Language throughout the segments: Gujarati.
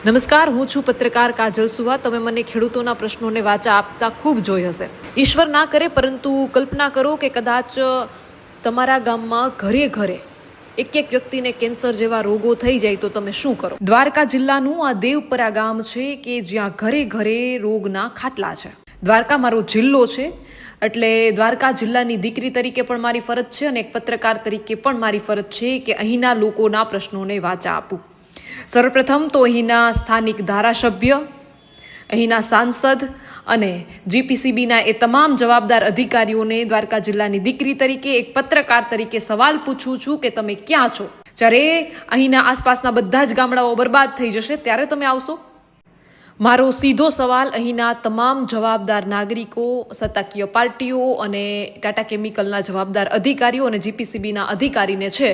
નમસ્કાર, હું છું પત્રકાર કાજલ સુવા। તમે મને ખેડૂતોના પ્રશ્નોને વાચા આપતા ખૂબ જોઈ હશે। ઈશ્વર ના કરે, પરંતુ કલ્પના કરો કે કદાચ તમારા ગામમાં ઘરે ઘરે એક વ્યક્તિને કેન્સર જેવા રોગો થઈ જાય તો તમે શું કરો? દ્વારકા જિલ્લાનું આ દેવપરા ગામ છે કે જ્યાં ઘરે ઘરે રોગના ખાટલા છે। દ્વારકા મારો જિલ્લો છે, એટલે દ્વારકા જિલ્લાની દીકરી તરીકે પણ મારી ફરજ છે અને એક પત્રકાર તરીકે પણ મારી ફરજ છે કે અહીંના લોકોના પ્રશ્નોને વાચા આપું। સર્વપ્રથમ તો અહીંના સ્થાનિક ધારાસભ્ય, અહીંના સાંસદ અને જીપીસીબીના એ તમામ જવાબદાર અધિકારીઓને દ્વારકા જિલ્લાની દીકરી તરીકે એક પત્રકાર તરીકે સવાલ પૂછું છું કે તમે ક્યાં છો? જ્યારે અહીંના આસપાસના બધા જ ગામડાઓ બરબાદ થઈ જશે ત્યારે તમે આવશો? મારો સીધો સવાલ અહીંના તમામ જવાબદાર નાગરિકો, સત્તાકીય પાર્ટીઓ અને ટાટા કેમિકલના જવાબદાર અધિકારીઓ અને જીપીસીબીના અધિકારીને છે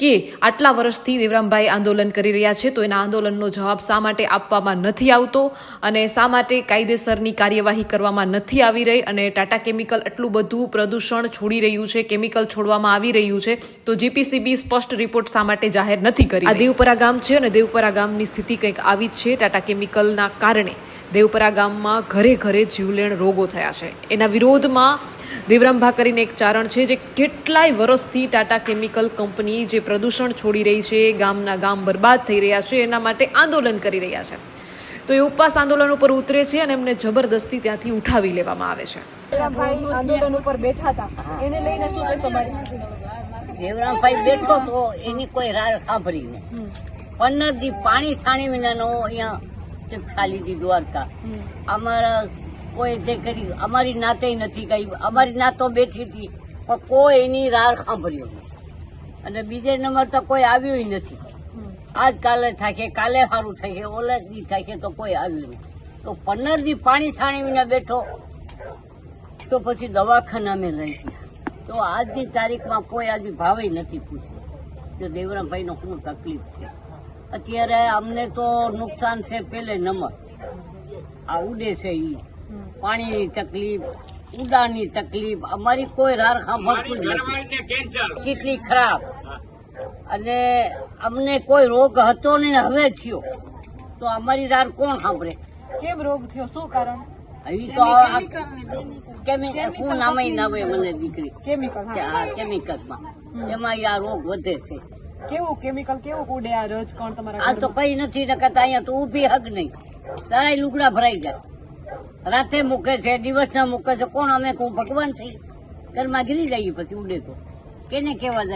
કે આટલા વર્ષથી દેવરામભાઈ આંદોલન કરી રહ્યા છે, તો એના આંદોલનનો જવાબ શા માટે આપવામાં નથી આવતો અને શા માટે કાયદેસરની કાર્યવાહી કરવામાં નથી આવી રહી? અને ટાટા કેમિકલ આટલું બધું પ્રદૂષણ છોડી રહ્યું છે, કેમિકલ છોડવામાં આવી રહ્યું છે, તો જીપીસીબી સ્પષ્ટ રિપોર્ટ શા માટે જાહેર નથી કરી? આ દેવપરા ગામ છે અને દેવપરા ગામની સ્થિતિ કંઈક આવી જ છે। ટાટા કેમિકલના કારણે દેવપરા ગામમાં ઘરે ઘરે જીવલેણ રોગો થયા છે। એના વિરોધમાં દેવરામભા કરીને એક ચારણ છે જે કેટલાય વર્ષથી ટાટા કેમિકલ કંપની જે પ્રદૂષણ છોડી રહી છે, ગામના ગામ બરબાદ થઈ રહ્યા છે, એના માટે આંદોલન કરી રહ્યા છે। તો એ ઉપવાસ આંદોલન ઉપર ઉતરે છે અને એમને જબરદસ્તી ત્યાંથી ઉઠાવી લેવામાં આવે છે। દેવરામભાઈ આંદોલન ઉપર બેઠા હતા, એને લઈને શું કહેશો? દેવરામભાઈ બેઠો તો એની કોઈ રાહ સાંભળી નહીં। 15 દી પાણી છાણી વિનાનો અહીંયા ખાલી દી દ્વારકા અમારા કોઈ જે કરી અમારી નાતે નથી કઈ, અમારી નાતો બેઠી હતી પણ કોઈ એની રાહ સાંભળ્યો નહીં અને બીજે નંબર તો કોઈ આવ્યું નથી। આજ કાલે થાય છે, કાલે સારું થાય છે, ઓલે દી થાય છે તો કોઈ આવ્યું નહીં। તો 15 દી પાણી છાણી વિના બેઠો તો પછી દવાખાના મેં લઈ ગયા તો આજની તારીખમાં કોઈ આજે ભાવે નથી પૂછ્યું કે દેવરામભાઈનો શું તકલીફ છે। અત્યારે અમને તો નુકસાન છે પેલે નંબર, આ ઉડે છે ઈ પાણીની તકલીફ, ઉડાનની તકલીફ, અમારી કોઈ રાર સાંભળતું જ નથી, કેટલી ખરાબ। અને અમને કોઈ રોગ હતો ને હવે થયો તો અમારી રાર કોણ સાંભળે? કેમ રોગ થયો, શું કારણ? હજી તો શું નામે નામે મને દીકરી કેમિકલ, કેમિકલમાં એમાં આ રોગ વધે છે। કેવું કેમિકલ, કેવું ઉડે આ રજ કોણ તમારા? આ તો કઈ નથી નકરતા અહીંયા તો ઊભી હક નહીં, તારા લુગડા ભરાઈ જાય, રાતે મૂકે છે, દિવસના મૂકે છે, કોણ અમે કોઈ ભગવાન થઈ? ઘરમાં ગીરી જઈએ પછી ઉડે તો કેને કેવા જાય?